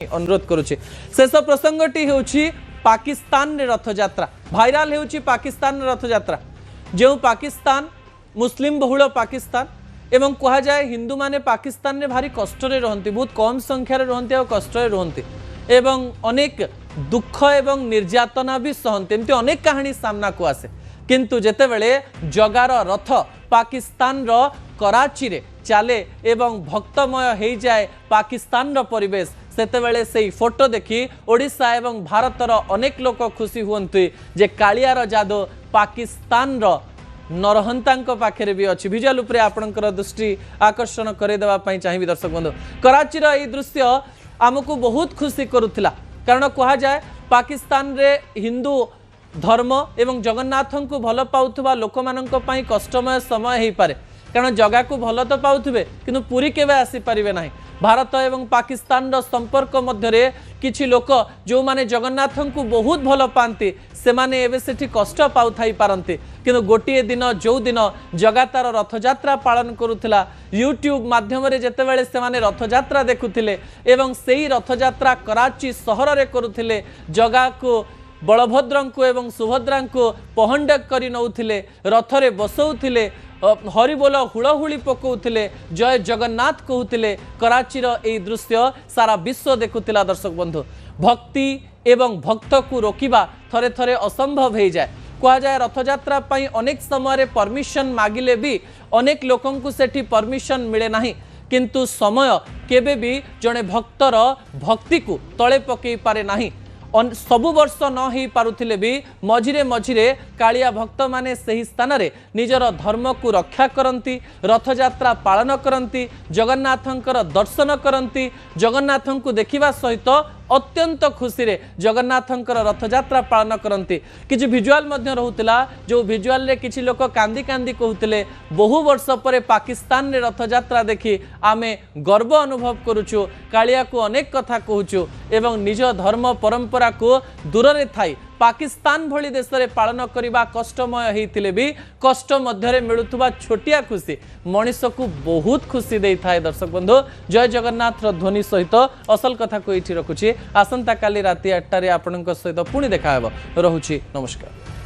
अनुरोध करुचे शेष प्रसंगटी होउछि पाकिस्तान रे रथयात्रा भाइराल होउछि पाकिस्तान रे रथयात्रा जो पाकिस्तान मुस्लिम बहुल पाकिस्तान एवं कहा जाए हिंदू माने पाकिस्तान रे भारी कष्ट रे रहंती बहुत कम संख्या रे रहंती और कष्ट रे रहंती एवं अनेक दुख एवं निर्यातना भी सहंती एमती अनेक कहानी सामना को आसे किंतु जेतेबेले जगार रथ पाकिस्तान रो कराची रे चले एवं भक्तमय हो जाए पाकिस्तान रो परिवेश सेतेबेले से फोटो देखी ओडिशा एवं भारतर अनेक लोक खुशी हुअन्ति जे कालियार जादू पाकिस्तान रो नरहंता पाखे भी अच्छी विजुअल उपरे आपणकर दृष्टि आकर्षण करदेवा चाहिए दर्शक बंधु कराची रो दृश्य आमको बहुत खुशी करुला कारण कह जाए पाकिस्तान रे हिंदू धर्म एवं जगन्नाथ को भल पाउथुबा लोक मानक पई कष्टमय समय हो पारे कारण जगह को भल तो पाउथुबे किंतु पुरी केबे आसी पारिबे नाही भारत एवं पाकिस्तान रो संपर्क मध्यरे किछि लोक जो माने जगन्नाथ को बहुत भल पाती से माने एबे सेठी कष्ट पाउ थाई पारंती किंतु गोटिए दिन जो दिन जगातार रथयात्रा पालन करुथिला यूट्यूब माध्यम रे जेतेबेले से माने रथयात्रा देखुथिले एवं सेही रथयात्रा कराची सहर रे करुथिले जगा को बलभद्र को एवं सुभद्रा को पहंडक करी नौथिले रथरे बसौथिले हरिबोल हुड़हुड़ी पकाउथिले जय जगन्नाथ कहूथिले कराची रो एई दृश्य सारा विश्व देखुथिला दर्शक बंधु भक्ति एवं भक्त को रोकिबा थरे थरे असंभव हो जाए कह जाए रथयात्रा पई अनेक समय परमिशन मागिले भी अनेक लोकों को सेठी परमिशन मिले नाही किंतु समय केबे भी जड़े भक्तर भक्ति को तले पकई पारे नाही सबु वर्ष न हो पारुथिले भी मझिरे मझिरे कालिया भक्त माने सही स्थान रे निजर धर्म को रक्षा करती रथयात्रा पालन करती जगन्नाथंकर दर्शन करती जगन्नाथ को देखिबा सहित अत्यंत खुशी रे जगन्नाथंकर रथयात्रा पालन करती किछि विजुअल मध्य रहुतला जो विजुअल रे किछि लोक कांदी कांदी कहूतिले बहु वर्ष परे पाकिस्तान रे रथयात्रा देखि आमे गर्व अनुभव करूछु कालिया को अनेक कथा कहूछु एवं निज धर्म परंपरा को दूर रे थाई पाकिस्तान भली देश रे पालन करिबा कष्टमय हेतिले भी कष्ट मध्यरे मिलुथुबा छोटिया खुशी मनीष को बहुत खुशी देई थाए दर्शक बंधु जय जगन्नाथ रो ध्वनि सहित असल कथा को इठी रखुछि आसंता काली राति 8 रे आपनक सहित पुणी देखा हेबो रहुछि नमस्कार।